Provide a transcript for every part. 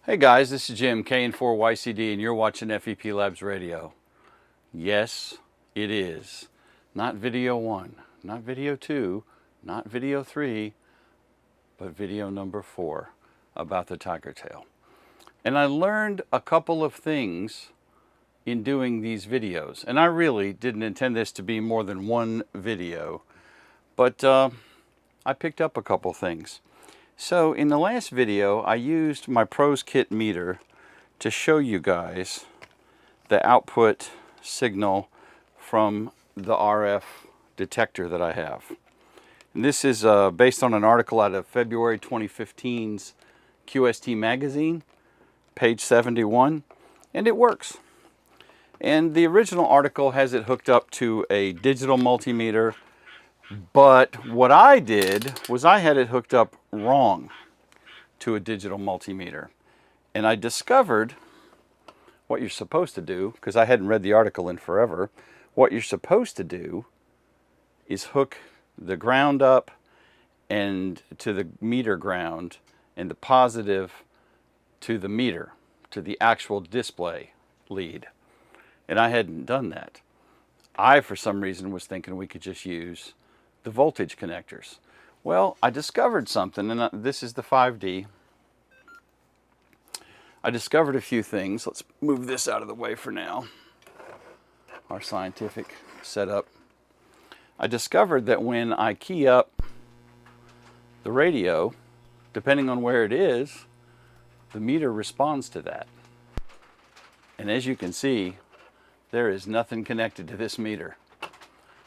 Hey guys, this is Jim, KN4YCD, and you're watching FEP Labs Radio. Yes, it is. Not video 1, not video 2, not video 3, but video number 4 about the tiger tail. And I learned a couple of things in doing these videos. And I really didn't intend this to be more than one video, but I picked up a couple things. So in the last video, I used my Pros Kit meter to show you guys the output signal from the RF detector that I have. And this is based on an article out of February 2015's QST magazine, page 71, and it works. And the original article has it hooked up to a digital multimeter, but what I did was I had it hooked up wrong to a digital multimeter. And I discovered what you're supposed to do, because I hadn't read the article in forever. What you're supposed to do is hook the ground up and to the meter ground and the positive to the meter, to the actual display lead. And I hadn't done that. I, for some reason, was thinking we could just use the voltage connectors. Well, I discovered something, and this is the 5D. I discovered a few things. Let's move this out of the way for now. Our scientific setup. I discovered that when I key up the radio, depending on where it is, the meter responds to that. And as you can see, there is nothing connected to this meter.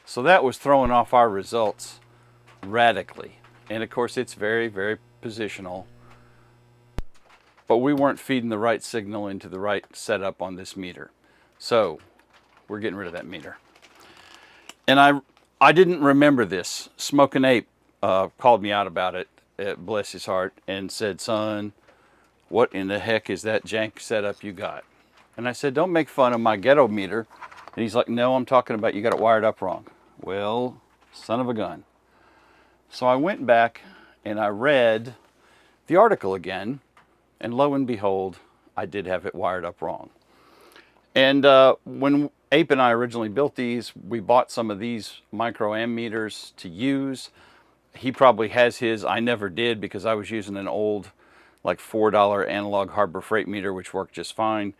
So that was throwing off our results radically. And of course it's very, very positional. But we weren't feeding the right signal into the right setup on this meter. So we're getting rid of that meter. And I didn't remember this. Smoking Ape called me out about it, bless his heart, and said, "Son, what in the heck is that jank setup you got?" And I said, "Don't make fun of my ghetto meter." And he's like, "No, I'm talking about you got it wired up wrong." Well, son of a gun. So I went back and I read the article again, and lo and behold, I did have it wired up wrong. And when Ape and I originally built these, we bought some of these microamp meters to use. He probably has his. I never did, because I was using an old, like $4 analog Harbor Freight meter, which worked just fine.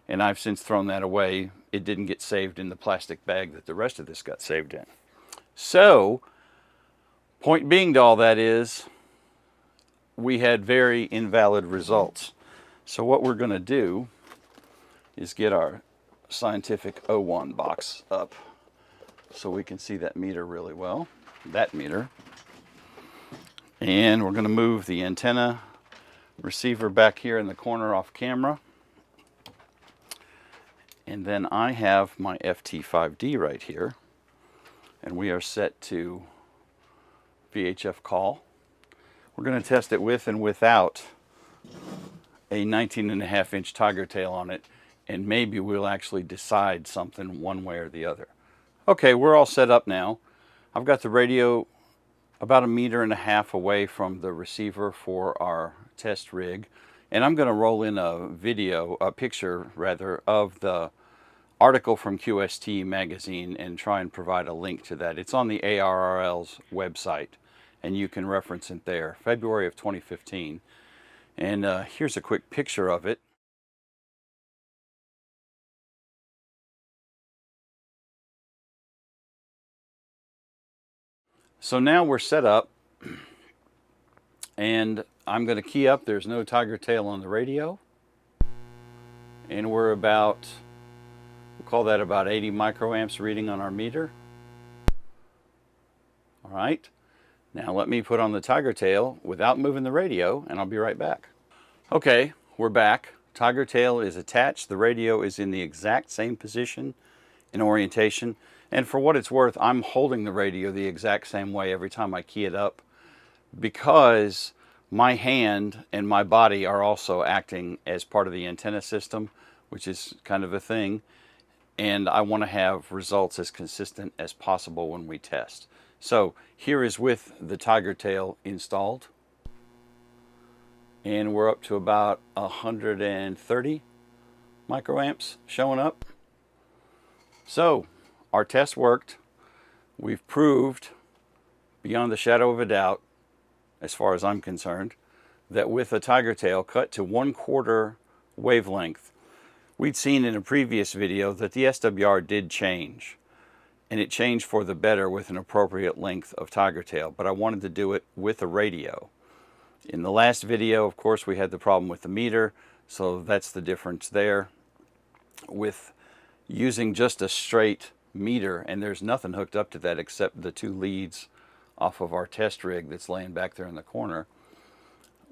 And I've since thrown that away. It didn't get saved in the plastic bag that the rest of this got saved in. So, point being to all that is, we had very invalid results. So what we're going to do is get our scientific O1 box up so we can see that meter really well. That meter. And we're going to move the antenna receiver back here in the corner off camera. And then I have my FT5D right here, and we are set to VHF call. We're going to test it with and without a 19.5-inch tiger tail on it, and maybe we'll actually decide something one way or the other. Okay, we're all set up now. I've got the radio about 1.5 meters away from the receiver for our test rig, and I'm going to roll in a picture rather, of the article from QST magazine and try and provide a link to that. It's on the ARRL's website, and you can reference it there, February of 2015. And here's a quick picture of it. So now we're set up, and I'm going to key up. There's no tiger tail on the radio, and we're about, we'll call that about 80 microamps reading on our meter. All right, now let me put on the tiger tail without moving the radio, and I'll be right back. Okay, we're back. Tiger tail is attached. The radio is in the exact same position and orientation. And for what it's worth, I'm holding the radio the exact same way every time I key it up, because my hand and my body are also acting as part of the antenna system, which is kind of a thing. And I want to have results as consistent as possible when we test. So here is with the tiger tail installed. and we're up to about 130 microamps showing up. So our test worked. We've proved beyond the shadow of a doubt, as far as I'm concerned, that with a tiger tail cut to 1/4 wavelength, we'd seen in a previous video that the SWR did change, and it changed for the better with an appropriate length of tiger tail, but I wanted to do it with a radio. In the last video, of course, we had the problem with the meter, so that's the difference there. With using just a straight meter, and there's nothing hooked up to that except the 2 leads off of our test rig that's laying back there in the corner,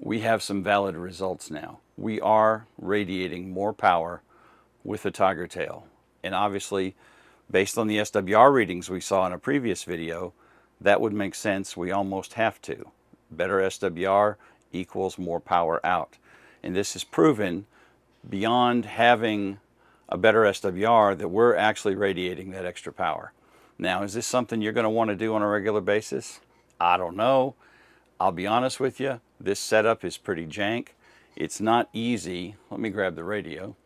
we have some valid results now. We are radiating more power with a tiger tail, and obviously based on the SWR readings we saw in a previous video, that would make sense. We almost have to. Better SWR equals more power out, and this is proven beyond having a better SWR that we're actually radiating that extra power. Now, is this something you're going to want to do on a regular basis? I don't know. I'll be honest with you, this setup is pretty jank. It's not easy. Let me grab the radio.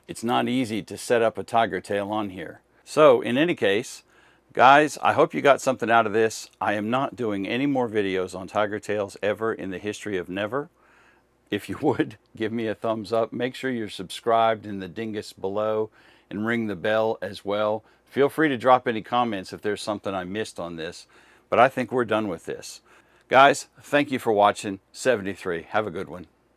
It's not easy to set up a tiger tail on here. So in any case, guys, I hope you got something out of this. I am not doing any more videos on tiger tails ever in the history of never. If you would, give me a thumbs up. Make sure you're subscribed in the dingus below and ring the bell as well. Feel free to drop any comments if there's something I missed on this, but I think we're done with this. Guys, thank you for watching. 73. Have a good one.